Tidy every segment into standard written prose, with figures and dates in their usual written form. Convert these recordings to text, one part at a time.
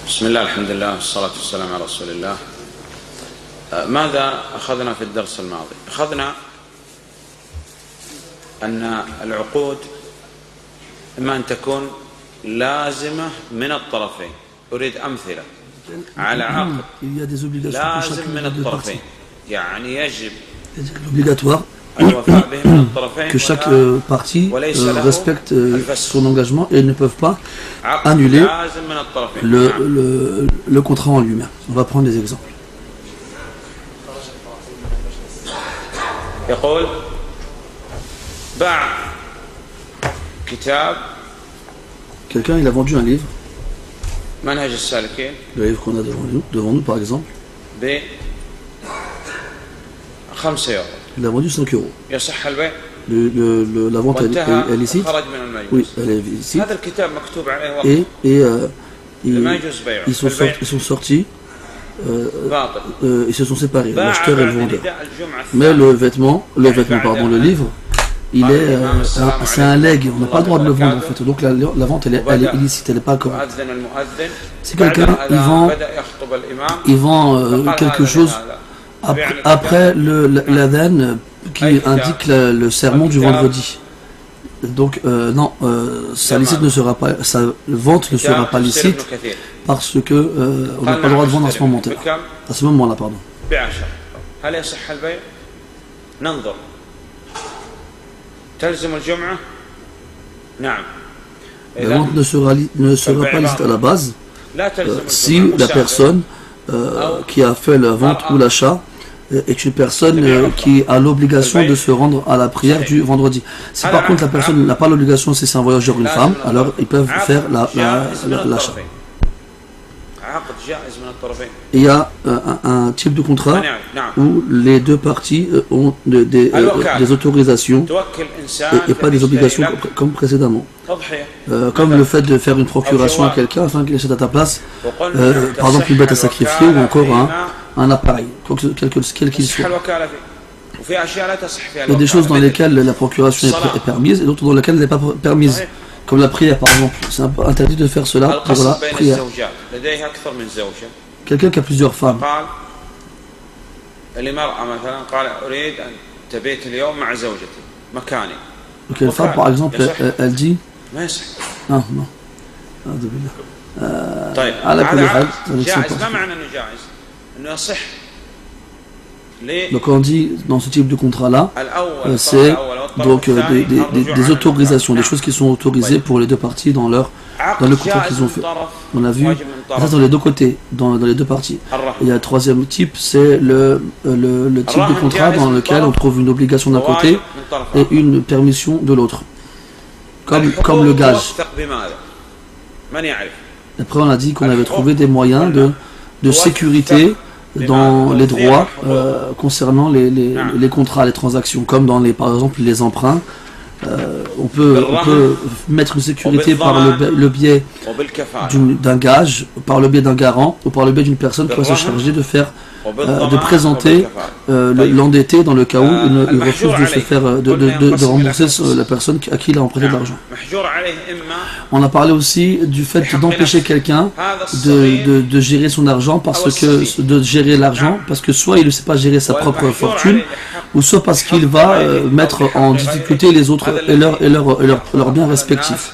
بسم الله الحمد لله والصلاة والسلام على رسول الله. ماذا أخذنا في الدرس الماضي؟ أخذنا أن العقود إما أن تكون لازمة من الطرفين. أريد أمثلة على عقد لازم من الطرفين، يعني يجب obligatoire que chaque partie respecte son engagement et ne peuvent pas annuler le contrat en lui-même. On va prendre des exemples. Quelqu'un il a vendu un livre, le livre qu'on a devant nous par exemple, il a vendu 5 euros. La vente est licite. Oui, elle est licite. Et ils sont sortis, ils se sont séparés, l'acheteur et le vendeur. Mais le livre, c'est un legs, on n'a pas le droit de le vendre en fait. Donc la vente elle est illicite, elle n'est pas correcte. Si quelqu'un il vend quelque chose après l'adhan qui indique le sermon du vendredi. Donc non, sa vente ne sera pas licite parce que on n'a pas le droit de vendre à ce moment-là. Pardon. La vente ne sera pas licite à la base si la personne qui a fait la vente ou l'achat est une personne qui a l'obligation de se rendre à la prière du vendredi. Si par contre la personne n'a pas l'obligation, si c'est un voyageur ou une femme, alors ils peuvent faire l'achat. Il y a un type de contrat où les deux parties ont des autorisations et pas des obligations comme précédemment. Comme le fait de faire une procuration à quelqu'un afin qu'il achète à ta place, par exemple une bête à sacrifier ou encore un appareil, quel qu'il soit. Il y a des choses dans lesquelles la procuration est permise et d'autres dans lesquelles elle n'est pas permise. Comme la prière par exemple, c'est interdit de faire cela pour la prière. Quelqu'un qui a plusieurs femmes. Donc une femme par exemple, elle dit non. Donc on dit dans ce type de contrat-là, c'est donc des autorisations, des choses qui sont autorisées pour les deux parties dans le contrat qu'ils ont fait. On a vu ça dans les deux côtés, dans les deux parties. Il y a le troisième type, c'est le type de contrat dans lequel on trouve une obligation d'un côté et une permission de l'autre, comme le gage. Après on a dit qu'on avait trouvé des moyens de sécurité dans les droits concernant les contrats, les transactions, comme par exemple les emprunts. On peut mettre une sécurité par le biais d'un gage, par le biais d'un garant ou par le biais d'une personne qui va se charger de présenter l'endetté dans le cas où il refuse de rembourser la personne à qui il a emprunté de l'argent. On a parlé aussi du fait d'empêcher quelqu'un de gérer son argent de gérer l'argent parce que soit il ne sait pas gérer sa propre fortune ou soit parce qu'il va mettre en difficulté les autres et leurs biens respectifs.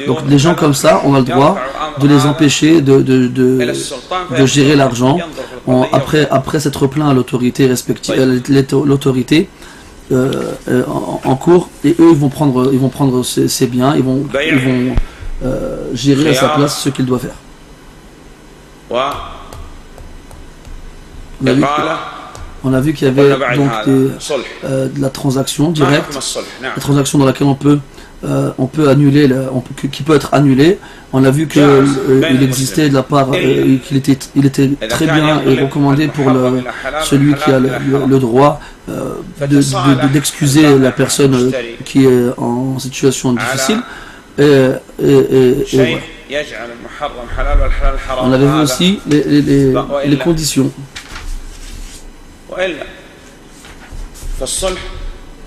Donc les gens comme ça, on a le droit de les empêcher de gérer l'argent après s'être plaint à l'autorité respective, l'autorité en cours, et eux ils vont prendre ces biens, ils vont gérer à sa place ce qu'ils doivent faire. On a vu qu'il y avait donc de la transaction directe, la transaction dans laquelle on peut annuler, qui peut être annulée. On a vu qu'il existait de la part, qu'il était très bien et recommandé pour celui qui a le droit d'excuser la personne qui est en situation difficile. Et voilà. On avait vu aussi les conditions.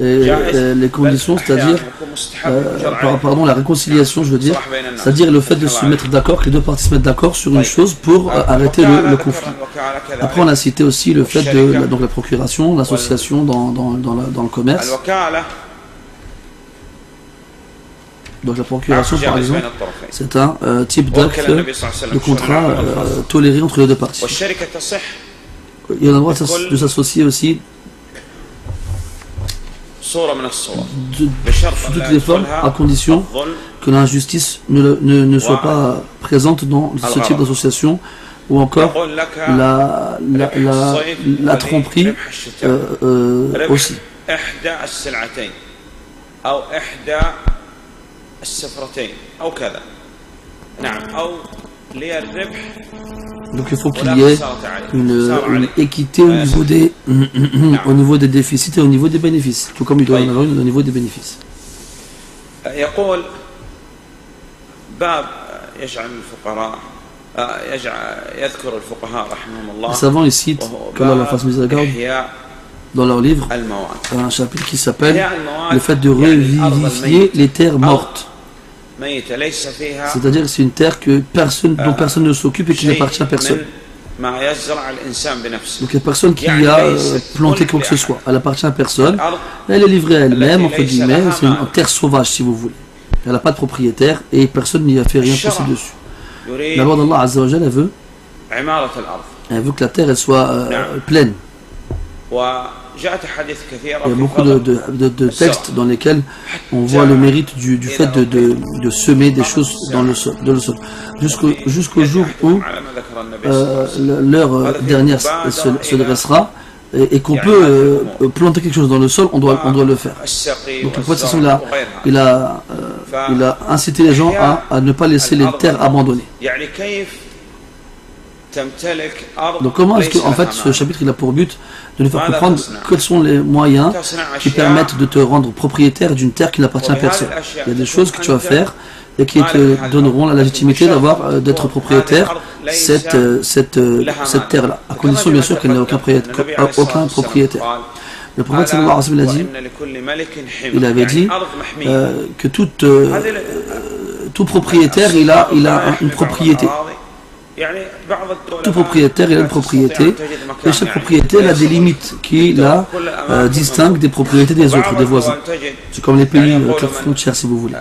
les conditions, c'est-à-dire, pardon, la réconciliation, je veux dire, c'est-à-dire le fait de se mettre d'accord, que les deux parties se mettent d'accord sur une chose pour arrêter le conflit. Après, on a cité aussi le fait de donc la procuration, l'association dans le commerce. Donc la procuration, par exemple, c'est un type d'acte de contrat toléré entre les deux parties. Il y a le droit de s'associer aussi sous toutes les formes, à condition que l'injustice ne soit pas présente dans ce type d'association, ou encore la tromperie aussi. Donc il faut qu'il y ait une équité au niveau des déficits et au niveau des bénéfices, tout comme il doit y en avoir une au niveau des bénéfices. Les savants ils citent, qu'Allah leur fasse miséricorde, dans leur livre, un chapitre qui s'appelle le fait de revivifier les terres mortes. C'est-à-dire que c'est une terre dont personne ne s'occupe et qui n'appartient à personne. Donc il n'y a personne qui a planté quoi que ce soit. Elle appartient à personne. Elle est livrée à elle-même, entre guillemets. C'est une terre sauvage, si vous voulez. Elle n'a pas de propriétaire et personne n'y a fait rien pousser dessus. La loi d'Allah Azza wa Jal, elle veut que la terre elle soit pleine. Il y a beaucoup de textes dans lesquels on voit le mérite du fait de semer des choses dans le sol, jusqu'au jour où l'heure dernière se dressera et qu'on peut planter quelque chose dans le sol, on doit le faire. Donc le prophète il a incité les gens à ne pas laisser les terres abandonnées. Donc comment est-ce que en fait ce chapitre il a pour but de nous faire comprendre quels sont les moyens qui permettent de te rendre propriétaire d'une terre qui n'appartient à personne. Il y a des choses que tu vas faire et qui te donneront la légitimité d'être propriétaire cette terre-là, à condition bien sûr qu'elle n'ait aucun propriétaire. Le prophète sallallahu alayhi wa sallam il avait dit que tout propriétaire il a une propriété. Tout propriétaire il a une propriété et chaque propriété a des limites qui la distinguent des propriétés des autres, des voisins. C'est comme les pays clair frontières si vous voulez.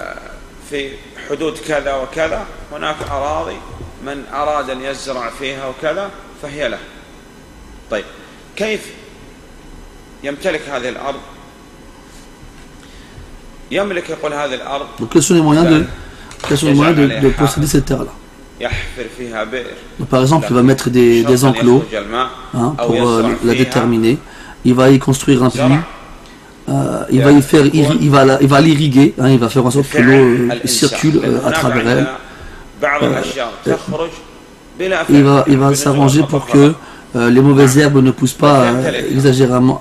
Donc quels sont les moyens de posséder cette terre-là? Donc, par exemple, il va mettre des enclos pour la déterminer. Il va y construire un puits. Il va l'irriguer. Il va faire en sorte que l'eau circule à travers elle. Il va s'arranger pour que les mauvaises herbes ne poussent pas exagérément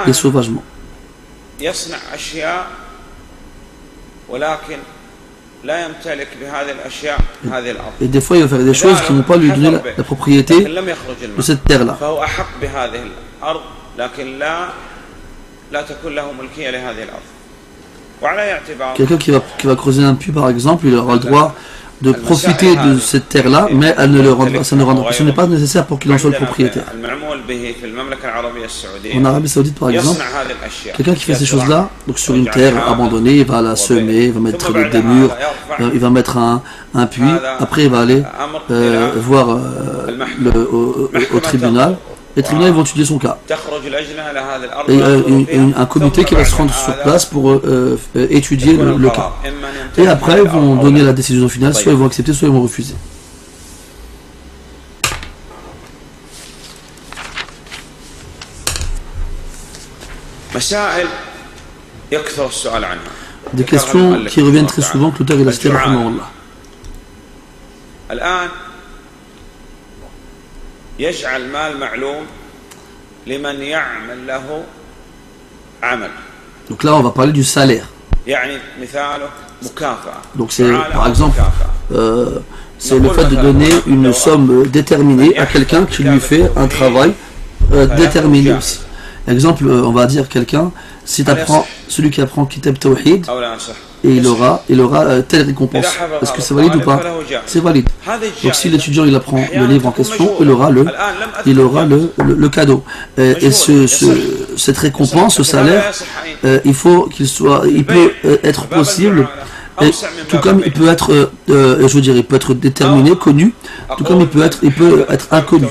et sauvagement. Et des fois il va faire des choses qui ne vont pas lui donner la propriété de cette terre-là. Quelqu'un qui va creuser un puits par exemple, il aura le droit de profiter de cette terre-là, mais ce n'est pas nécessaire pour qu'il en soit le propriétaire. En Arabie Saoudite, par exemple, quelqu'un qui fait ces choses-là, donc sur une terre abandonnée, il va la semer, il va mettre des murs, il va mettre un puits, après il va aller voir au tribunal. Les tribunaux vont étudier son cas. Et un comité qui va se rendre sur place pour étudier le cas. Et après, ils vont donner la décision finale, soit ils vont accepter, soit ils vont refuser. Des questions qui reviennent très souvent, que l'auteur il a cité rahimahullah. Donc là on va parler du salaire. Donc c'est par exemple c'est le fait de donner une somme déterminée à quelqu'un qui lui fait un travail déterminé aussi. Exemple, on va dire quelqu'un, si tu apprends, celui qui apprend Kitab Tawhid, et il aura telle récompense. Est-ce que c'est valide ou pas? C'est valide. Donc si l'étudiant il apprend le livre en question, il aura le cadeau. Et cette récompense, ce salaire, il peut être possible, et tout comme il peut être, il peut être déterminé, connu, tout comme il peut être inconnu.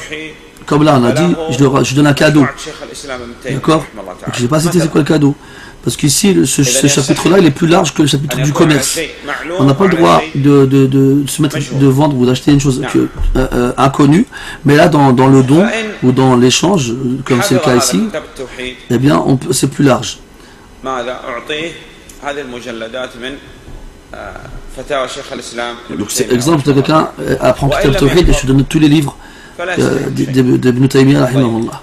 Comme là, on a dit, je donne un cadeau. D'accord? Je n'ai pas cité c'est quoi le cadeau. Parce qu'ici, ce chapitre-là, il est plus large que le chapitre du commerce. On n'a pas le droit de se mettre de vendre ou d'acheter une chose inconnue. Mais là, dans le don ou dans l'échange, comme c'est le cas ici, eh bien, c'est plus large. Donc, c'est exemple de quelqu'un apprend Kitab Tawhid et je donne tous les livres d'Ibn Taymiyyah rahimahullah.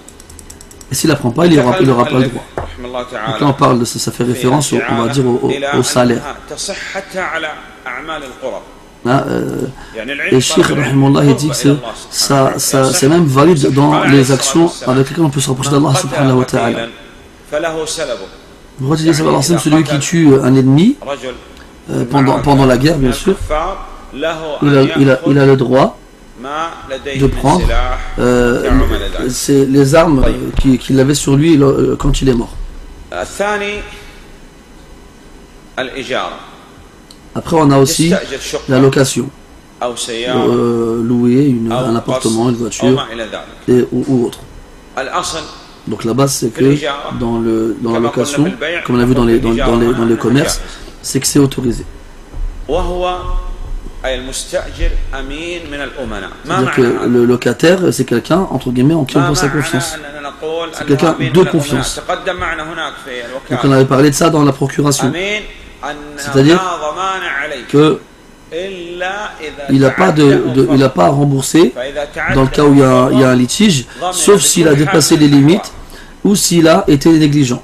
Et s'il n'apprend pas, il n'aura pas le droit. Donc là on parle de ça, ça fait référence on va dire au salaire. Et Cheikh rahimahullah il dit que c'est même valide dans les actions avec lesquelles on peut se rapprocher d'Allah subhanahu wa ta'ala. Vous dit celui qui tue un ennemi pendant la guerre bien sûr, il a le droit de prendre les armes qu'il avait sur lui quand il est mort. Après on a aussi la location, louer un appartement, une voiture ou autre. Donc la base c'est que dans la location, comme on a vu dans les commerces, c'est que c'est autorisé. C'est-à-dire que le locataire, c'est quelqu'un, entre guillemets, en qui on pose sa confiance. C'est quelqu'un de confiance. Donc on avait parlé de ça dans la procuration. C'est-à-dire qu'il n'a pas à rembourser dans le cas où il y a un litige, sauf s'il a dépassé les limites ou s'il a été négligent.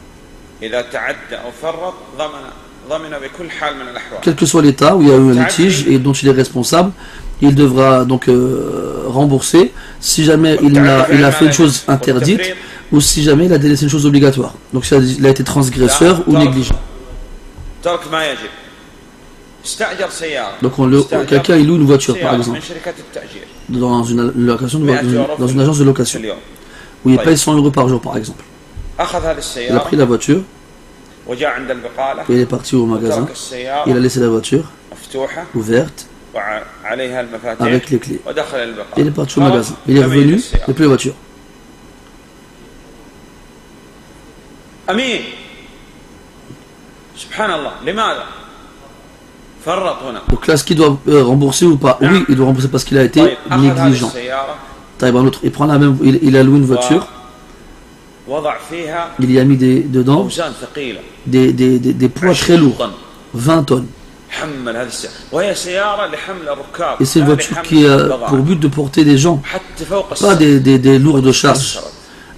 Quel que soit l'état où il y a eu un litige et dont il est responsable, il devra donc rembourser si jamais il a fait une chose interdite ou si jamais il a délaissé une chose obligatoire. Donc si il a été transgresseur ou négligent. Donc quelqu'un il loue une voiture par exemple dans une location, dans une agence de location où il paye 100 € par jour par exemple. Il a pris la voiture. Il est parti au magasin, il a laissé la voiture ouverte avec les clés. Il est parti au magasin, il est revenu, il n'y a plus la voiture. Donc là, est-ce qu'il doit rembourser ou pas? Oui, il doit rembourser parce qu'il a été négligent. Il prend la même, il a loué une voiture. Il y a mis dedans des poids très lourds, 20 tonnes. Et c'est une voiture qui a pour but de porter des gens, pas des lourdes charges.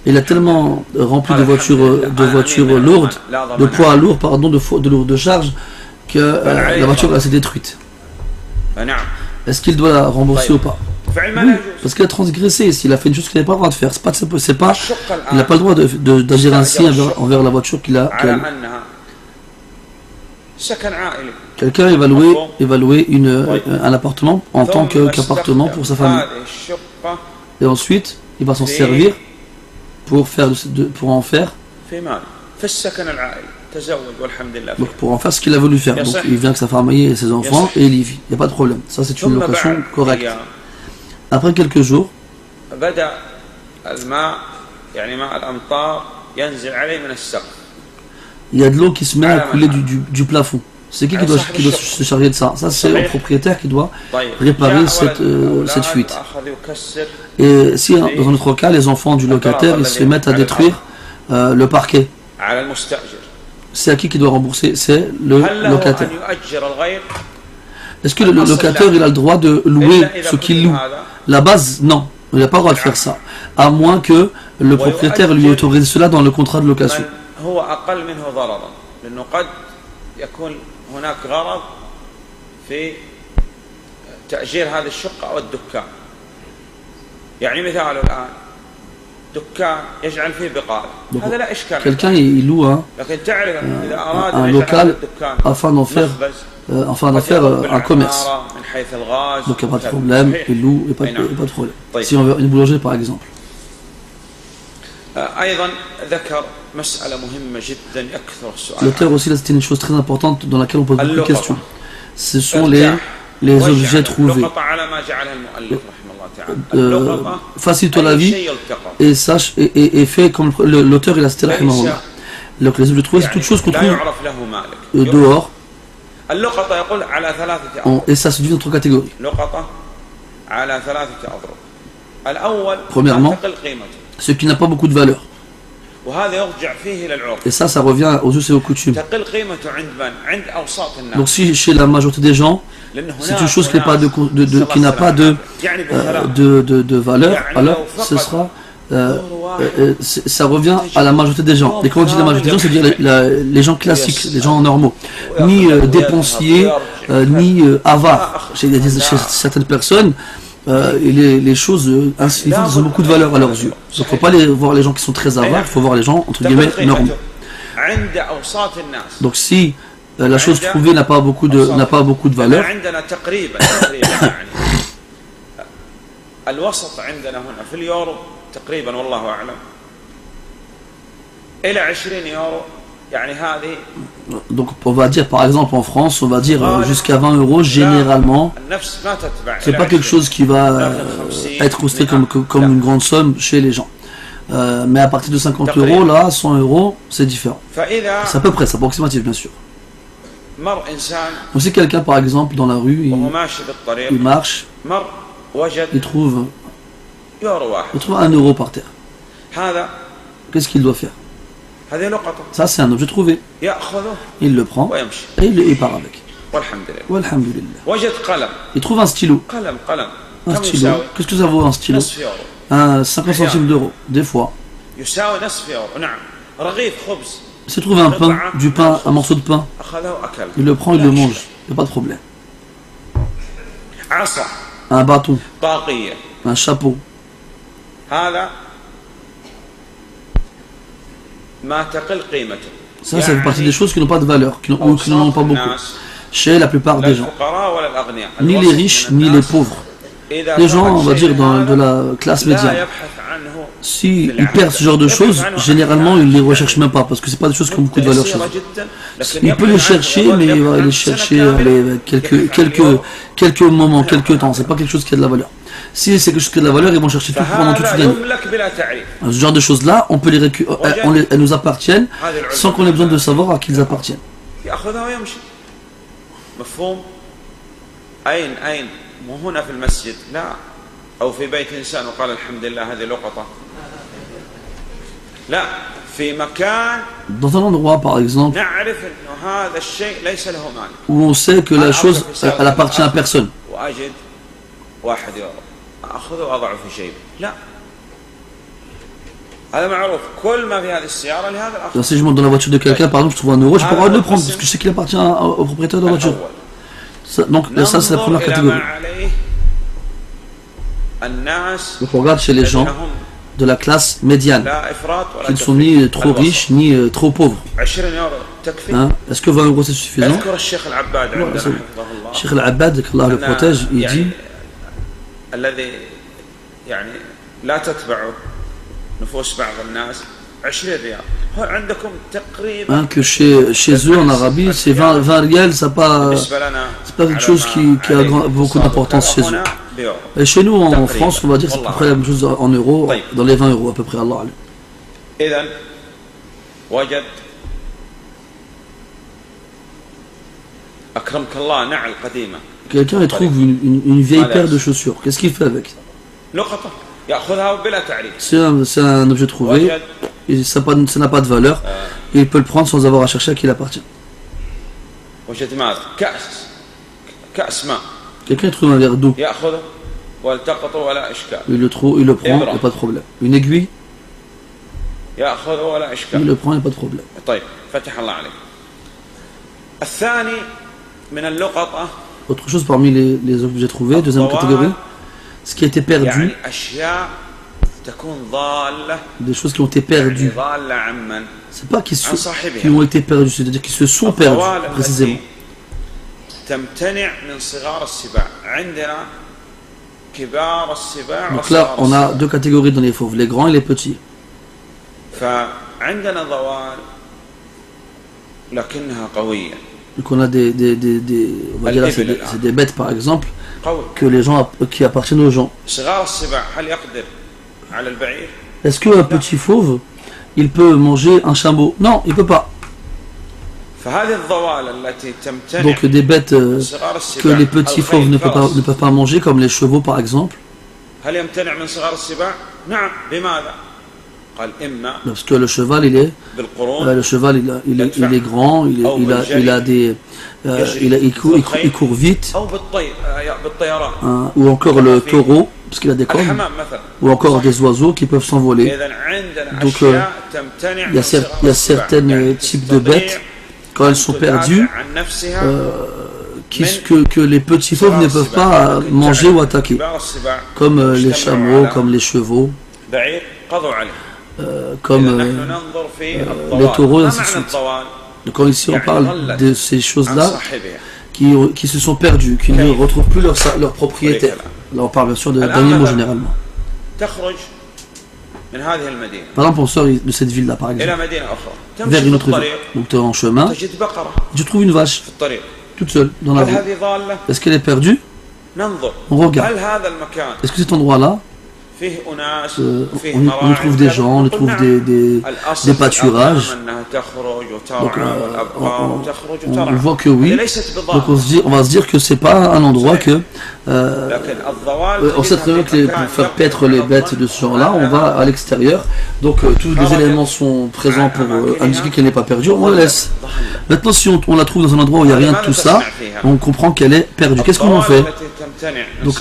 Il a tellement rempli de voitures lourdes, de poids lourds, pardon, de lourdes charges, que la voiture s'est détruite. Est-ce qu'il doit la rembourser ou pas? Oui, parce qu'il a transgressé, s'il a fait une chose qu'il n'avait pas le droit de faire, il n'a pas le droit d'agir ainsi envers la voiture qu'il a. Quelqu'un va louer un appartement en tant qu'appartement pour sa famille. Et ensuite, il va s'en servir pour en faire ce qu'il a voulu faire. Donc il vient avec sa famille et ses enfants et il y vit. Il n'y a pas de problème. Ça c'est une location correcte. Après quelques jours, il y a de l'eau qui se met à couler du plafond. C'est qui doit se charger de ça? Ça c'est le propriétaire qui doit réparer cette fuite. Et si dans un autre cas, les enfants du locataire ils se mettent à détruire le parquet, c'est à qui doit rembourser? C'est le locataire. Est-ce que le locataire il a le droit de louer ce qu'il loue? La base, non. Il n'a pas le droit de faire ça. À moins que le propriétaire lui autorise cela dans le contrat de location. Donc, quelqu'un il loue un local afin d'en faire un commerce. Donc il n'y a pas de problème, il loue et pas de problème. Si on veut une boulangerie par exemple. L'auteur aussi, là c'était une chose très importante dans laquelle on pose beaucoup de questions. Ce sont les objets trouvés. Facilite-toi la vie et sache et fais comme l'auteur il a cité rahimahullah. Donc les objets trouvés c'est toute chose qu'on trouve dehors et ça se divise en trois catégories. Premièrement, ce qui n'a pas beaucoup de valeur. Et ça revient aux us et aux coutumes. Donc si chez la majorité des gens, c'est une chose qui n'a pas de valeur, alors ce sera, ça revient à la majorité des gens. Et quand on dit la majorité des gens, c'est-à-dire les gens classiques, les gens normaux. Ni dépensiers, ni avares. Chez certaines personnes, les choses insignifiantes ont beaucoup de valeur à leurs yeux. Donc il ne faut pas voir les gens qui sont très avares, il faut voir les gens entre guillemets normaux. Donc si la chose trouvée n'a pas beaucoup de valeur, donc on va dire par exemple en France, on va dire jusqu'à 20 € généralement. C'est pas quelque chose qui va être considéré comme une grande somme chez les gens. Mais à partir de 50 €, là, 100 €, c'est différent. C'est à peu près, c'est approximatif bien sûr. Donc si quelqu'un par exemple dans la rue, il marche, il trouve 1 € par terre. Qu'est-ce qu'il doit faire? Ça c'est un objet trouvé. Il le prend et il part avec. Walhamdulillah. Il trouve un stylo. Un stylo. Qu'est-ce que ça vaut un stylo? 50 centimes d'euros, des fois. S'il trouve du pain, un morceau de pain, il le prend, il le mange, il n'y a pas de problème. Un bâton, un chapeau. Ça fait partie des choses qui n'ont pas de valeur, qui n'en ont pas beaucoup. Chez la plupart des gens. Ni les riches, ni les pauvres. Les gens, on va dire, de la classe médiane. S'ils perdent ce genre de choses, généralement, ils ne les recherchent même pas, parce que ce pas des choses qui ont beaucoup de valeur chez eux. Il peut les chercher, mais il va les chercher quelques moments, quelques temps. C'est pas quelque chose qui a de la valeur. Si c'est quelque chose qui a de la valeur, ils vont chercher tout pendant toute une année. Ce genre de choses-là, on peut les récupérer, elles nous appartiennent, sans qu'on ait besoin de savoir à qui ils appartiennent. مو هنا في المسجد لا أو في بيت إنسان وقال الحمد لله هذه لقطة لا في مكان dans un endroit par exemple نعرف إنه هذا الشيء ليس له مالك où on sait que la chose elle appartient à personne وأجد 1 € أخذه وأضعه في جيبي لا هذا معروف كل ما في هذه السيارة لهذا الآخر. Si je monte dans la voiture de quelqu'un par exemple je trouve 1 €, je peux pas le prendre parce que je sais qu'il appartient au propriétaire de la voiture. Donc ça c'est la première catégorie. Donc on regarde chez les gens de la classe médiane, qui ne sont ni trop riches ni trop pauvres. Est-ce que 20 € c'est suffisant? Cheikh Al-Abbad, qu'Allah le protège, il dit que chez eux en Arabie, c'est 20 rials, c'est pas quelque chose qui a beaucoup d'importance chez eux. Et chez nous en France, on va dire c'est à peu près la même chose en euros, dans les 20 € à peu près, Allah. Quelqu'un trouve une vieille paire de chaussures, qu'est-ce qu'il fait avec? C'est un objet trouvé, et ça n'a pas de valeur, et il peut le prendre sans avoir à chercher à qui il appartient. Quelqu'un trouve un verre d'eau, il le prend, il n'y a pas de problème. Une aiguille, il le prend, il n'y a pas de problème. Autre chose parmi les objets trouvés, deuxième catégorie, ce qui a été perdu, des choses qui ont été perdues. C'est pas qui ont été perdues, c'est-à-dire qu'ils se sont perdus, précisément. Donc là, on a deux catégories dans les fauves, les grands et les petits. Donc on a on va dire là, c'est des bêtes par exemple, que les gens, qui appartiennent aux gens. Est-ce qu'un petit fauve, il peut manger un chameau? Non, il ne peut pas. Donc des bêtes que les petits fauves ne peuvent pas manger, comme les chevaux par exemple. Parce que le cheval, il est grand, il court vite. Ou encore le taureau, parce qu'il a des cornes, ou encore des oiseaux qui peuvent s'envoler. Donc il y a certains types de bêtes, quand elles sont perdues, que les petits fauves ne peuvent pas manger ou attaquer, comme les chameaux, comme les chevaux, comme les taureaux, et ainsi de suite. Donc quand ici on parle de ces choses-là qui se sont perdues, qui ne retrouvent plus leur propriétaire. Là on parle bien sûr d'animaux généralement. Par exemple, on sort de cette ville-là, par exemple, vers une autre ville. Donc tu es en chemin, tu trouves une vache, toute seule, dans la rue. Est-ce qu'elle est perdue? On regarde. Est-ce que cet endroit-là, on y trouve des gens, on y trouve des pâturages. Donc on voit que oui. Donc on va se dire que c'est pas un endroit que on sait très bien que pour faire paître les bêtes de ce genre-là, on va à l'extérieur. Donc tous les éléments sont présents pour indiquer qu'elle n'est pas perdue. On la laisse. Maintenant, si on la trouve dans un endroit où il n'y a rien de tout ça, on comprend qu'elle est perdue. Qu'est-ce qu'on en fait? Donc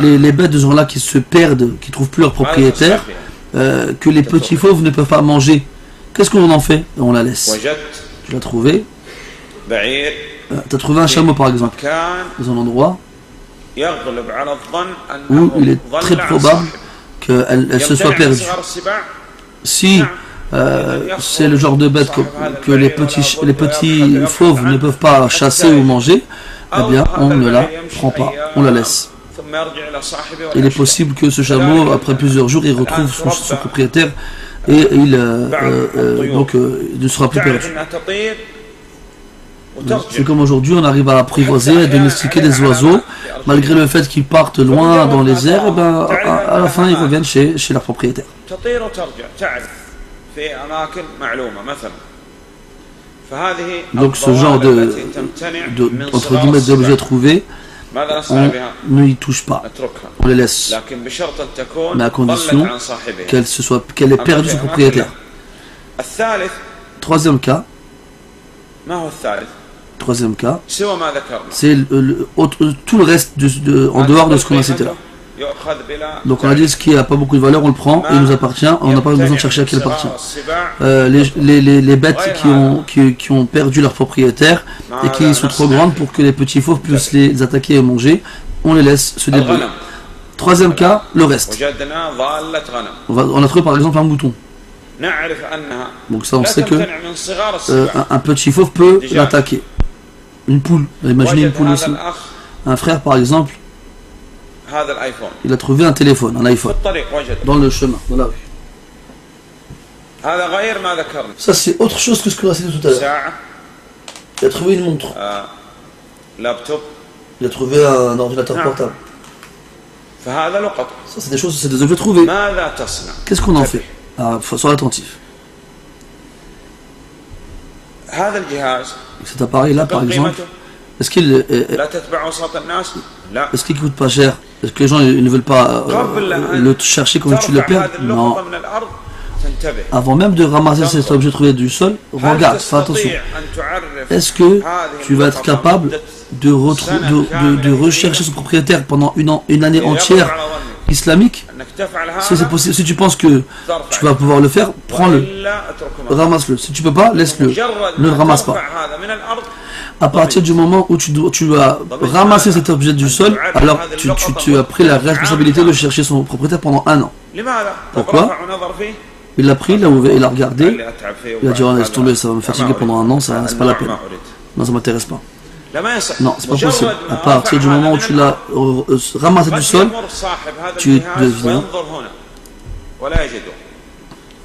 les bêtes de ce genre-là qui se perdent, qui ne trouvent plus leur propriétaire, que les petits fauves ne peuvent pas manger, qu'est-ce qu'on en fait? On la laisse. Tu l'as trouvé. Tu as trouvé un chameau par exemple, dans un endroit où il est très probable qu'elle se soit perdue. Si c'est le genre de bête que les petits fauves ne peuvent pas chasser ou manger, eh bien on ne la prend pas, on la laisse. Il est possible que ce chameau, après plusieurs jours, il retrouve son propriétaire et il ne sera plus perdu. C'est comme aujourd'hui, on arrive à apprivoiser, à domestiquer des oiseaux, malgré le fait qu'ils partent loin dans les airs, et ben, à la fin ils reviennent chez leur propriétaire. Donc ce genre entre guillemets d'objets trouvés, on ne y touche pas, on les laisse, mais à condition qu'elle ait perdu son propriétaire. Troisième cas, c'est tout le reste en dehors de ce qu'on a cité là. Donc on a dit ce qui n'a pas beaucoup de valeur, on le prend et il nous appartient, on n'a pas besoin de chercher à qui il appartient. Les bêtes qui ont perdu leur propriétaire et qui sont trop grandes pour que les petits fauves puissent les attaquer et manger, on les laisse se débrouiller. Troisième cas, le reste. On a trouvé par exemple un mouton. Donc ça on sait que un petit fauve peut l'attaquer. Une poule, imaginez une poule aussi. Un frère par exemple, il a trouvé un téléphone, un iPhone, dans le chemin, dans la rue. Ça c'est autre chose que ce qu'on a cité tout à l'heure. Il a trouvé une montre. Il a trouvé un ordinateur portable. Ça c'est des choses, c'est des objets trouvés. Qu'est-ce qu'on en fait? Alors, il faut être attentif. Cet appareil-là, par exemple, est-ce qu'il coûte pas cher? Est-ce que les gens ne veulent pas le chercher comme tu le perds? Non. Avant même de ramasser cet objet trouvé du sol, regarde, fais attention. Est-ce que tu vas être capable de rechercher son propriétaire pendant une année entière islamique, si c'est possible, si tu penses que tu vas pouvoir le faire, prends-le, ramasse-le. Si tu peux pas, laisse-le, ne le ramasse pas. À partir du moment où tu as ramassé cet objet du sol, alors tu as pris la responsabilité de chercher son propriétaire pendant 1 an. Pourquoi? Il l'a pris, il l'a ouvert, il l'a regardé, il a dit oh, laisse tomber, ça va me fatiguer pendant 1 an, ça c'est pas la peine. Non, ça m'intéresse pas. Non, c'est pas possible. À partir du moment où tu l'as ramassé du sol, tu deviens.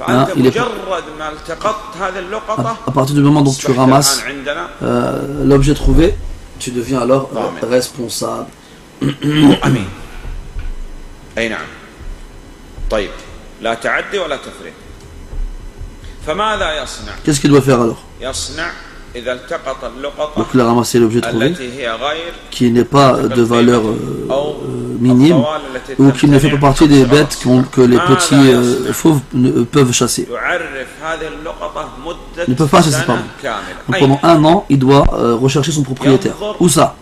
Hein, il est à partir du moment où tu ramasses l'objet trouvé, tu deviens alors responsable. Qu'est-ce qu'il doit faire alors? Donc il a ramassé l'objet trouvé qui n'est pas de valeur minime ou qui ne fait pas partie des bêtes que les petits fauves peuvent chasser. Ils ne peuvent pas chasser, pardon. Donc pendant 1 an, il doit rechercher son propriétaire. Où ça?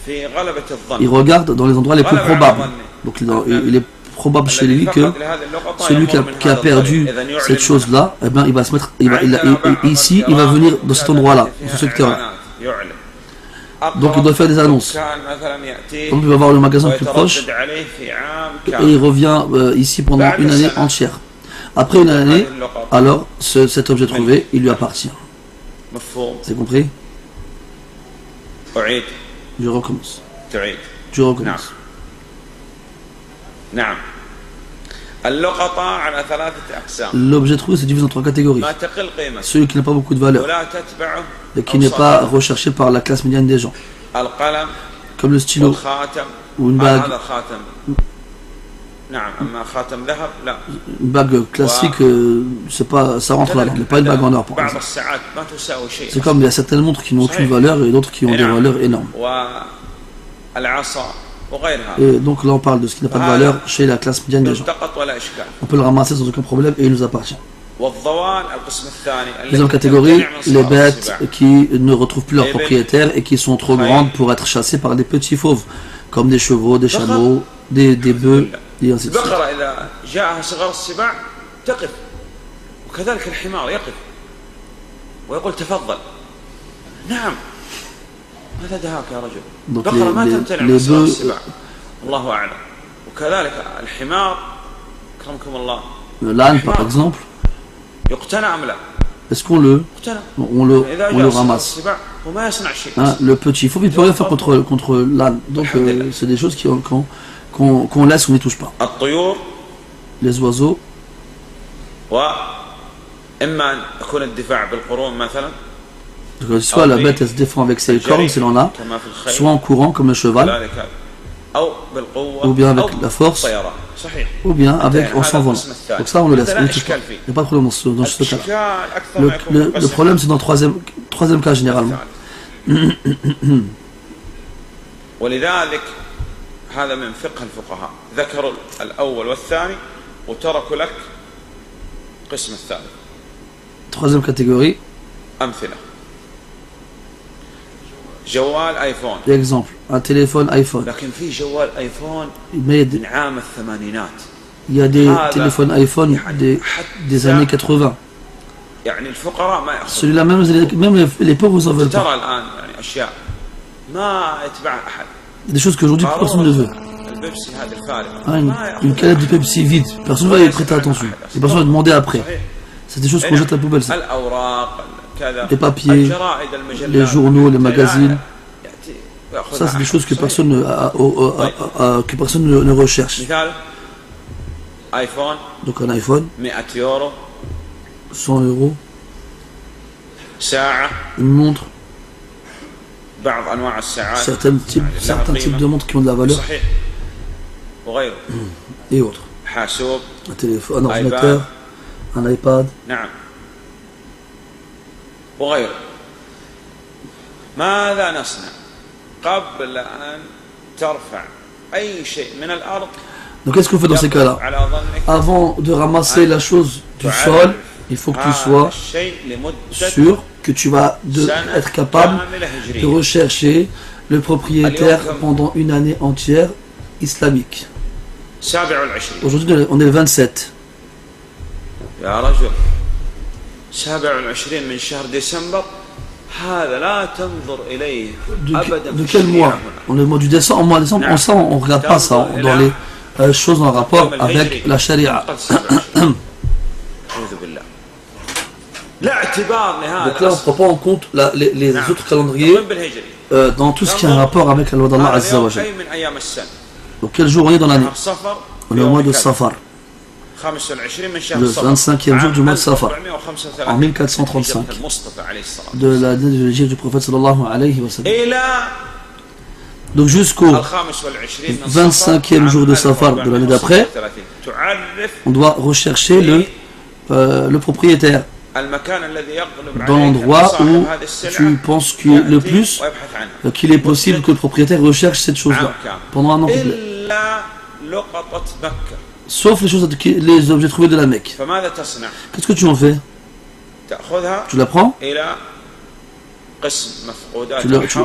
Il regarde dans les endroits les plus probables. Donc il est probable chez lui que celui qui a perdu cette chose-là, eh ben, il va se mettre, ici, il va venir dans cet endroit-là, dans ce secteur-là. Donc il doit faire des annonces. Donc il va voir le magasin le plus proche et il revient ici pendant 1 année entière. Après 1 année, alors cet objet trouvé, il lui appartient. C'est compris? Je recommence. Je recommence. L'objet trouvé se divise en 3 catégories. Celui qui n'a pas beaucoup de valeur et qui n'est pas recherché par la classe médiane des gens, comme le stylo ou une bague. Une bague classique, c'est pas, ça rentre là, mais pas une bague en or par exemple. C'est comme il y a certaines montres qui n'ont aucune valeur et d'autres qui ont des valeurs énormes. Et donc là on parle de ce qui n'a pas de valeur chez la classe médiane des gens. On peut le ramasser sans aucun problème et il nous appartient. Deuxième catégorie, les bêtes qui ne retrouvent plus leur propriétaire et qui sont trop grandes pour être chassées par des petits fauves, comme des chevaux, des chameaux, des bœufs et ainsi de suite. Donc les bœufs, l'âne par exemple, est-ce qu'on le ramasse? Hein, le petit fauve, il ne peut rien faire contre l'âne. Donc c'est des choses qu'on laisse, on n'y touche pas. Les oiseaux. Soit la bête elle se défend avec ses cornes, si l'on a, soit en courant comme le cheval, ou bien avec la force, ou bien en s'envolant. Donc ça on le laisse, on ne touche pas. Il n'y a pas de problème dans ce cas-là. Le problème c'est dans le troisième cas généralement. Troisième catégorie. Exemple, un téléphone iPhone. Mais il y a des téléphones iPhone des années 80. Celui-là, même les pauvres ne s'en veulent pas. Il y a des choses qu'aujourd'hui personne ne veut. Une canette de Pepsi vide, personne ne va y prêter attention. Et personne va demander après. C'est des choses qu'on jette à la poubelle. Ça. Les papiers, les journaux, les magazines. Ça, c'est des choses que personne ne recherche. Donc un iPhone, 100 €, une montre, certains types de montres qui ont de la valeur, et autres. Un téléphone, un ordinateur, un iPad. Donc qu'est-ce qu'on fait dans ces cas-là? Avant de ramasser la chose du sol, il faut que tu sois sûr que tu vas être capable de rechercher le propriétaire pendant 1 année entière islamique. Aujourd'hui, on est le 27. De quel mois? On est le mois du décembre. Au mois de décembre, on ne regarde pas ça dans les choses en rapport avec la charia. Donc là, on ne prend pas en compte les autres calendriers dans tout ce qui a un rapport avec la loi d'Allah Azza wa Jal. Donc quel jour on est dans l'année? On est au mois de Safar, le 25e jour du mois de Safar, en 1435, de l'année de l'Égypte du prophète sallallahu alayhi wa sallam. Donc jusqu'au 25e jour de Safar de l'année d'après, on doit rechercher le propriétaire dans l'endroit où tu penses le plus qu'il est possible que le propriétaire recherche cette chose-là pendant un an complet. Sauf les objets trouvés de la Mecque. Qu'est-ce que tu en fais? Tu la prends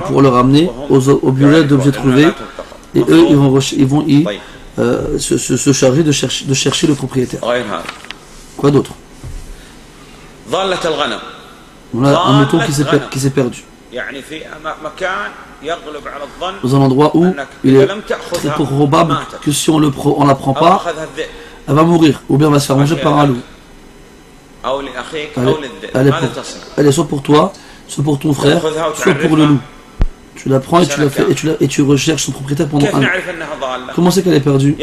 pour le ramener au bureau d'objets trouvés, et eux ils vont se charger de chercher le propriétaire. Quoi d'autre? Voilà un mouton qui s'est perdu dans un endroit où il est très probable que si on la prend pas, elle va mourir ou bien elle va se faire manger par un loup. Elle est soit pour toi, soit pour ton frère, soit pour le loup. Tu la prends et tu recherches son propriétaire pendant un an. Comment c'est qu'elle est perdue?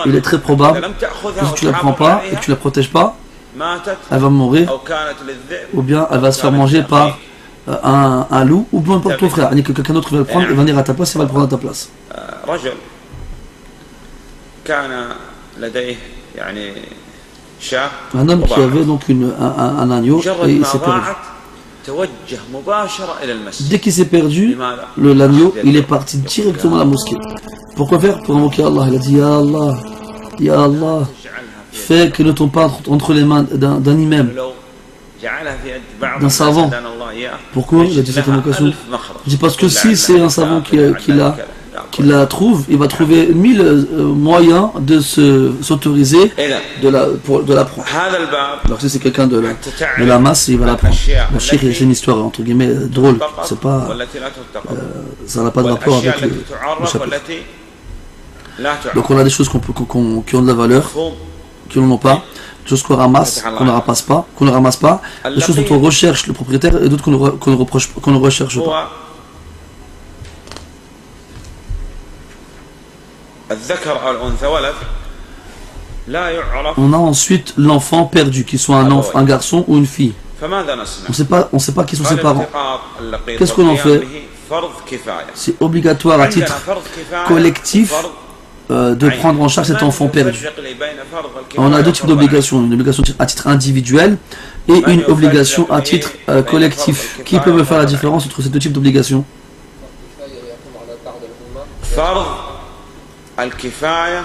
Il est très probable que si tu la prends pas et que tu la protèges pas, elle va mourir ou bien elle va se faire manger par un loup ou peu importe ton frère. Quelqu'un d'autre va le prendre et va venir à ta place et va le prendre à ta place. Un homme qui avait donc un agneau et il s'est perdu. Dès qu'il s'est perdu, l'agneau, il est parti directement à la mosquée. Pourquoi faire? Pour invoquer Allah. Il a dit Ya Allah, Ya Allah, fais que ne tombe pas entre les mains d'un imam, d'un savant. Pourquoi il a dit cette invocation? Je dis parce que si c'est un savant qui la trouve, il va trouver 1000 moyens de s'autoriser de la prendre. Alors si c'est quelqu'un de la masse, il va la prendre. Bon, c'est une histoire entre guillemets drôle, c'est pas, ça n'a pas de rapport avec le chapitre. Donc on a des choses qui ont de la valeur, qui n'en ont pas, des choses qu'on ramasse, qu'on ne ramasse pas, des choses dont on recherche le propriétaire et d'autres qu'on ne recherche pas. On a ensuite l'enfant perdu, qu'il soit un garçon ou une fille. On ne sait pas qui sont ses parents. Qu'est-ce qu'on en fait? C'est obligatoire à titre collectif de prendre en charge cet enfant perdu. On a deux types d'obligations, une obligation à titre individuel et une obligation à titre collectif. Qui peut me faire la différence entre ces deux types d'obligations?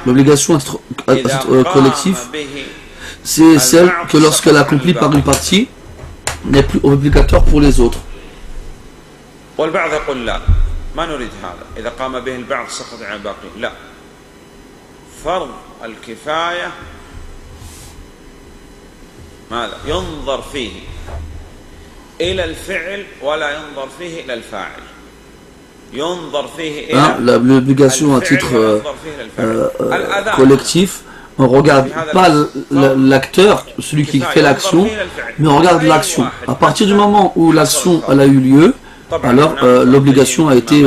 L'obligation à titre collectif, c'est celle que lorsqu'elle est accomplie par une partie, n'est plus obligatoire pour les autres. L'obligation à titre collectif, on ne regarde pas l'acteur, celui qui fait l'action, mais on regarde l'action. À partir du moment où l'action a eu lieu, alors l'obligation a été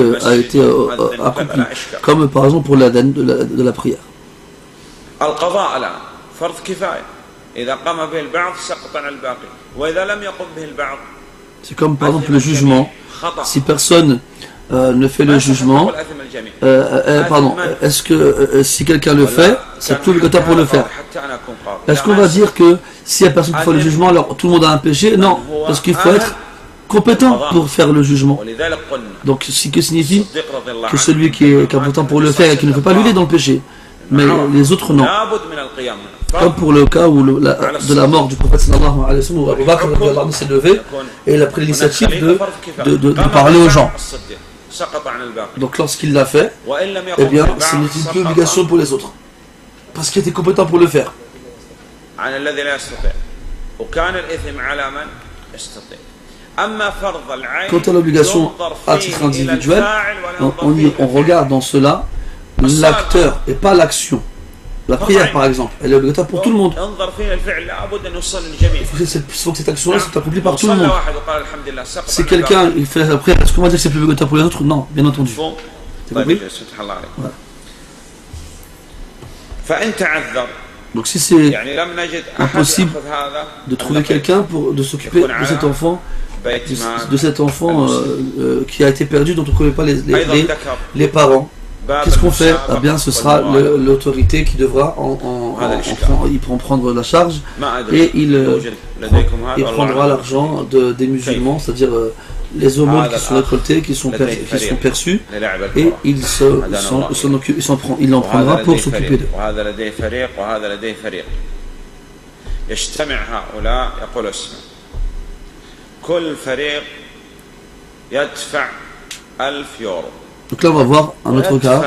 accomplie, comme par exemple pour l'adhan de la prière. C'est comme par exemple le jugement. Si personne ne fait le jugement, est-ce que si quelqu'un le fait, c'est tout obligatoire pour le faire? Est-ce qu'on va dire que s'il n'y a personne qui fait le jugement, alors tout le monde a un péché? Non, parce qu'il faut être compétent pour faire le jugement. Donc ce qui signifie que celui qui est compétent pour le faire et qui ne fait pas, lui, il est dans le péché. Mais les autres, non. Comme pour le cas de la mort du prophète sallallahu alayhi wa sallam, où Abu Bakr s'est levé et il a pris l'initiative de parler aux gens. Donc lorsqu'il l'a fait, eh bien, ce n'est plus obligation pour les autres. parce qu'il était compétent pour le faire. Quant à l'obligation à titre individuel, on regarde dans cela l'acteur et pas l'action. La prière, par exemple, elle est obligatoire pour tout le monde. Il faut que cette action-là soit accomplie par tout le monde. Si quelqu'un fait la prière, est-ce qu'on va dire que c'est plus obligatoire pour les autres? Non, bien entendu. C'est compris? Donc si c'est impossible de trouver quelqu'un pour de s'occuper de cet enfant, qui a été perdu, dont on ne connaît pas les parents, qu'est-ce qu'on fait? Eh bien, ce sera l'autorité qui devra il prendre la charge et il prendra l'argent des musulmans, c'est-à-dire les aumônes qui sont récoltés, qui sont perçus, et il en prendra pour s'occuper d'eux. Donc là on va voir un autre cas.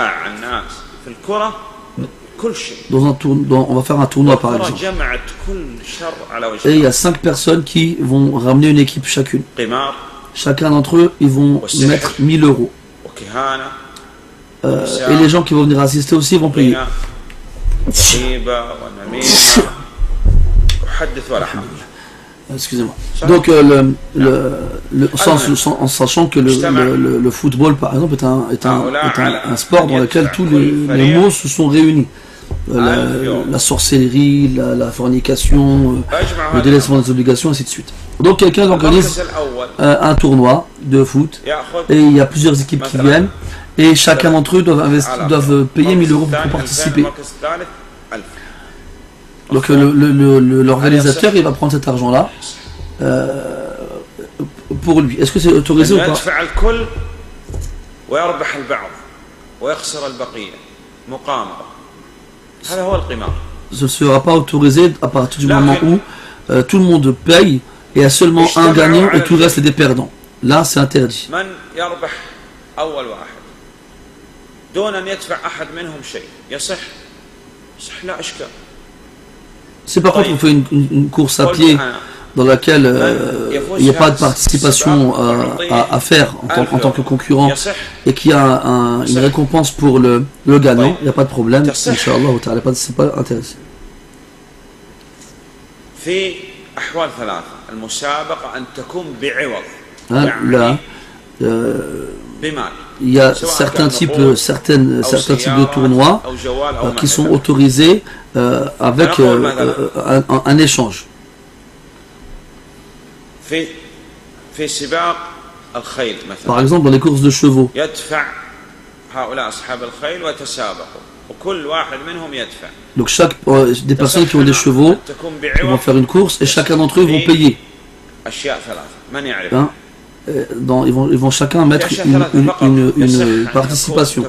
On va faire un tournoi par exemple. Et il y a 5 personnes qui vont ramener une équipe chacune. Chacun d'entre eux, ils vont mettre 1000 euros. Et les gens qui vont venir assister aussi vont payer. Excusez-moi. Donc, en sachant que le football, par exemple, est un sport dans lequel tous les maux se sont réunis. La sorcellerie, la fornication, le délaissement des obligations, ainsi de suite. Donc, quelqu'un organise un tournoi de foot et il y a plusieurs équipes qui viennent et chacun d'entre eux doivent payer 1000 euros pour participer. Donc l'organisateur, il va prendre cet argent-là pour lui. Est-ce que c'est autorisé ou pas? Ce ne sera pas autorisé à partir du moment où tout le monde paye et il y a seulement un gagnant et tout le reste est des perdants. Là, c'est interdit. C'est par contre on fait une course à pied dans laquelle il n'y a pas de participation à faire en tant que concurrent et qu'il y a une récompense pour le gagnant, il n'y a pas de problème, Inch'Allah, c'est pas intéressant. Là, il y a certains types de tournois qui sont autorisés avec un échange. Par exemple, dans les courses de chevaux, donc des personnes qui ont des chevaux vont faire une course et chacun d'entre eux vont payer. Ils vont chacun mettre une participation.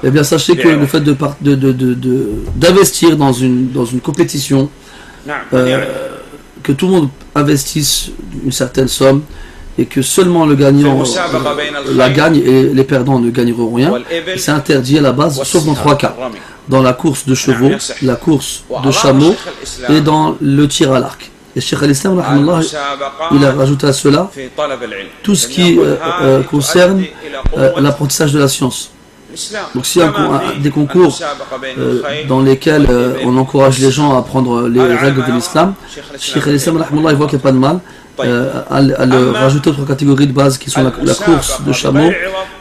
Eh bien, sachez que le fait d'investir dans une compétition, que tout le monde investisse une certaine somme et que seulement le gagnant la gagne et les perdants ne gagneront rien, c'est interdit à la base, sauf dans 3 cas. Dans la course de chevaux, la course de chameaux et dans le tir à l'arc. Et Cheikh al-Islam, il a rajouté à cela tout ce qui concerne l'apprentissage de la science. Donc s'il y a des concours dans lesquels on encourage les gens à apprendre les règles de l'islam, Cheikh al-Islam, il voit qu'il n'y a pas de mal à rajouter 3 catégories de base qui sont la course de chameaux,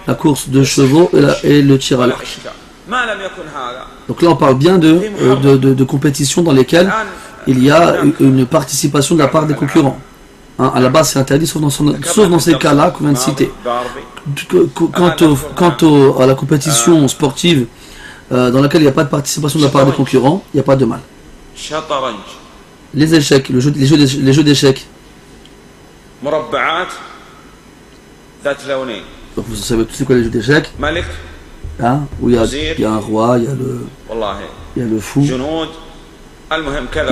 la course de chevaux et le tir à l'arc. Donc là on parle bien de compétitions dans lesquelles il y a une participation de la part des concurrents. À la base c'est interdit sauf dans ces cas-là qu'on vient de citer. Quant à la compétition sportive dans laquelle il n'y a pas de participation de la part des concurrents, il n'y a pas de mal. Les échecs, les jeux d'échecs. Donc vous savez tous c'est quoi les jeux d'échecs, où il y a un roi, il y a le fou, il y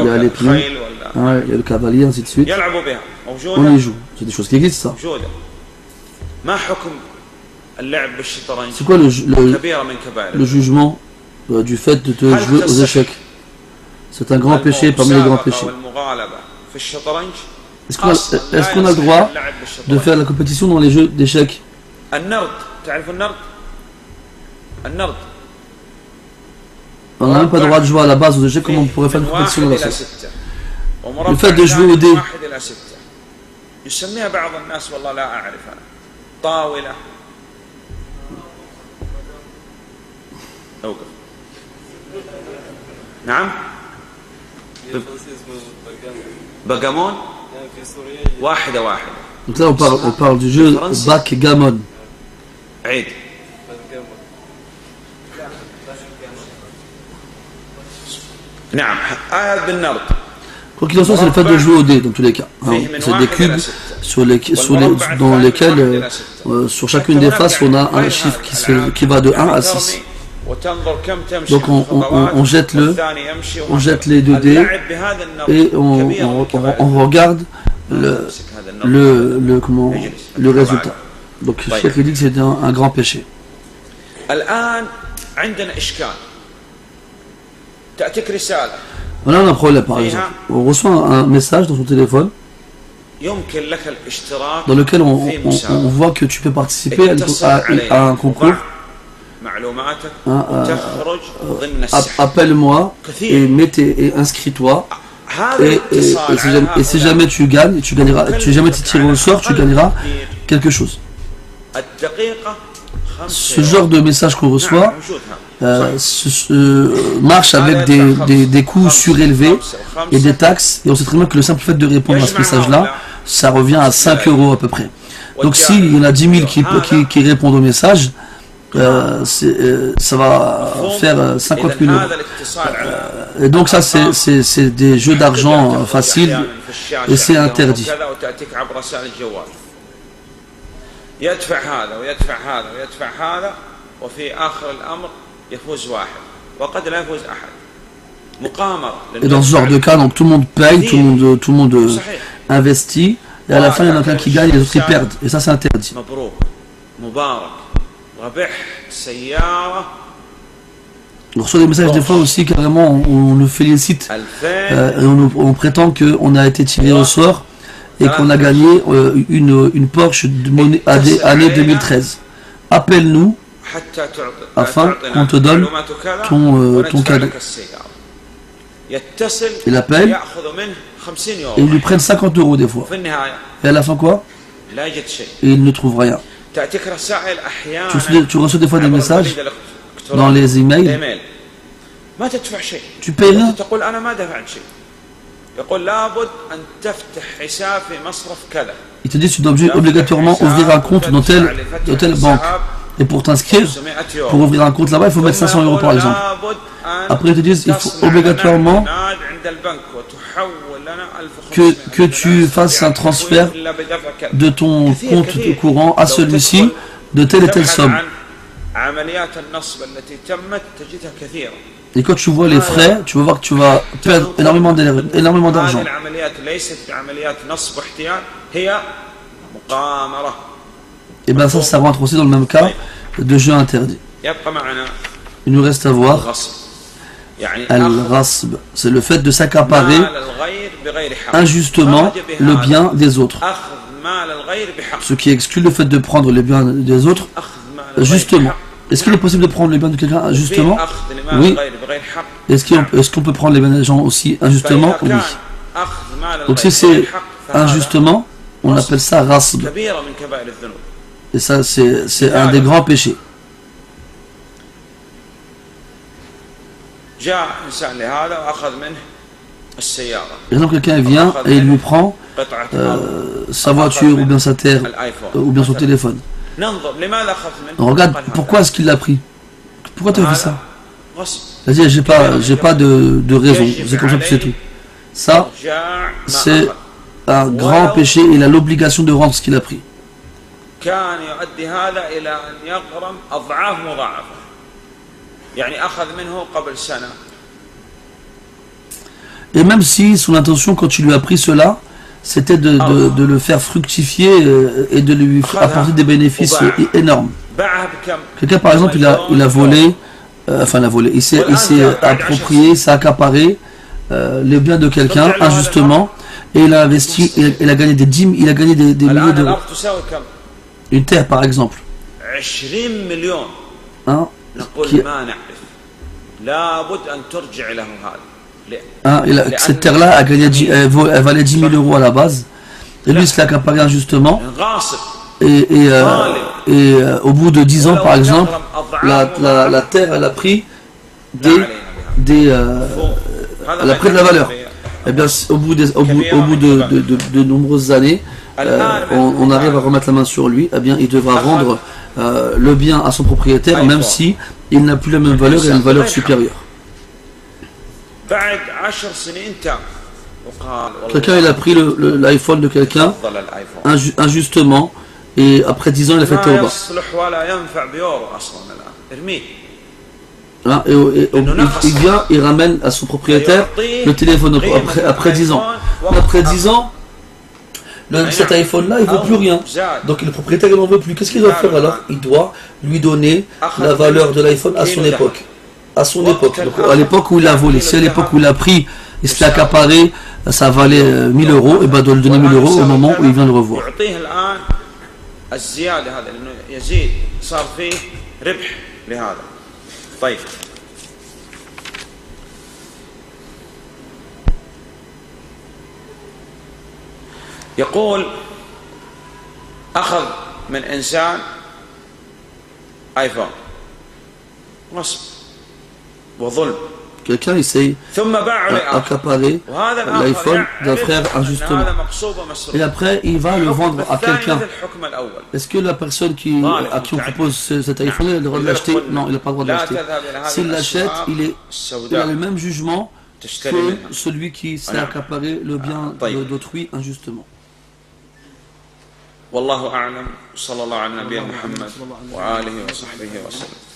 a les pions, il y a le cavalier, ainsi de suite. On y joue. C'est des choses qui existent, ça. C'est quoi le jugement du fait de te jouer aux échecs. C'est un grand péché parmi les grands péchés. Est-ce qu'on a le droit de faire la compétition dans les jeux d'échecs? On n'a même pas le droit de jouer à la base aux échecs, comment on pourrait faire une compétition dans ça? Le fait de jouer au dé. Donc là on parle du jeu backgammon. Quoi qu'il en soit, c'est le fait de jouer au dé dans tous les cas. Hein. C'est des cubes dans lesquels, sur chacune des faces, on a un chiffre qui va de 1 à 6. Donc on jette les 2 dés et on regarde le résultat. Donc le cheikh dit que c'est un grand péché. On a un problème par exemple. On reçoit un message dans son téléphone dans lequel on voit que tu peux participer à un concours. Appelle-moi et inscris-toi. Et si jamais tu gagnes, si jamais tu tires au sort, tu gagneras quelque chose. Ce genre de message qu'on reçoit marche avec des coûts surélevés et des taxes. Et on sait très bien que le simple fait de répondre à ce message-là, ça revient à 5 € à peu près. Donc s'il y en a 10 000 qui répondent au message, ça va faire 50 000 €. Et donc ça c'est des jeux d'argent faciles et c'est interdit. Et dans ce genre de cas, donc tout le monde paye, tout le monde investit, et à la fin il y en a qu'un qui gagne et les autres ils perdent. Et ça c'est interdit. On reçoit des messages des fois aussi carrément on nous félicite et on prétend qu'on a été tiré au sort et qu'on a gagné une Porsche année 2013. Appelle-nous afin qu'on te donne ton cadeau. Il appelle et ils lui prennent 50 € des fois. Et à la fin quoi? Et il ne trouve rien. Tu reçois des fois des messages dans les emails. Tu payes rien. Ils te disent que tu dois obligatoirement ouvrir un compte dans telle banque. Et pour t'inscrire, pour ouvrir un compte là-bas, il faut mettre 500 € par exemple. Après ils te disent qu'il faut obligatoirement que tu fasses un transfert de ton compte courant à celui-ci de telle et telle somme. Et quand tu vois les frais, tu vas voir que tu vas perdre énormément d'argent. Et bien ça rentre aussi dans le même cas de jeu interdit. Il nous reste à voir Al-Rasb, c'est le fait de s'accaparer injustement le bien des autres. Ce qui exclut le fait de prendre les biens des autres justement. Est-ce qu'il est possible de prendre les biens de quelqu'un injustement? Oui. Est-ce qu'on peut prendre les biens des gens aussi injustement? Oui. Donc si c'est injustement, on appelle ça rasb. Et ça, c'est un des grands péchés. Et donc quelqu'un vient et il lui prend sa voiture ou bien sa terre ou bien son téléphone. On regarde pourquoi est-ce qu'il l'a pris. Pourquoi tu as fait ça? C'est-à-dire j'ai pas de raison, c'est comme ça que c'est tout. Ça c'est un grand péché et il a l'obligation de rendre ce qu'il a pris. Et même si son intention quand tu lui as pris cela c'était de le faire fructifier et de lui apporter des bénéfices énormes. Quelqu'un par exemple il a volé enfin l'a volé, il s'est approprié, il s'est accaparé les biens de quelqu'un injustement, et il a investi, il a gagné des milliers d'euros. Une terre par exemple. Hein, cette terre-là a gagné, elle valait 10 000 euros à la base, et lui il se l'a accaparé injustement, et au bout de 10 ans par exemple, la terre elle a pris elle a pris de la valeur. Et bien au bout de nombreuses années, on arrive à remettre la main sur lui, eh bien il devra rendre le bien à son propriétaire, même si il n'a plus la même valeur et une valeur supérieure. Quelqu'un il a pris l'iPhone de quelqu'un injustement, et après 10 ans il a fait tauba. Hein, il vient, il ramène à son propriétaire le téléphone après 10 ans. Après 10 ans, cet iPhone-là, il ne vaut plus rien. Donc le propriétaire, il n'en veut plus. Qu'est-ce qu'il doit faire alors? Il doit lui donner la valeur de l'iPhone à son époque. À son époque. Donc, à l'époque où il l'a volé. Si à l'époque où il l'a pris, il se l'a accaparé, ça valait 1000 euros, et bien doit lui donner 1000 euros au moment où il vient le revoir. طيب يقول أخذ من إنسان آيفون غصب وظلم. Quelqu'un essaye d'accaparer l'iPhone d'un frère injustement. Et après, il va le vendre à quelqu'un. Est-ce que la personne à qui on propose cet iPhone, il a le droit de l'acheter? Non, il n'a pas le droit de l'acheter. S'il l'achète, il a le même jugement que celui qui s'est accaparé le bien d'autrui injustement. والله أعلم. صلى الله على نبينا محمد وآله وصحبه وسلم.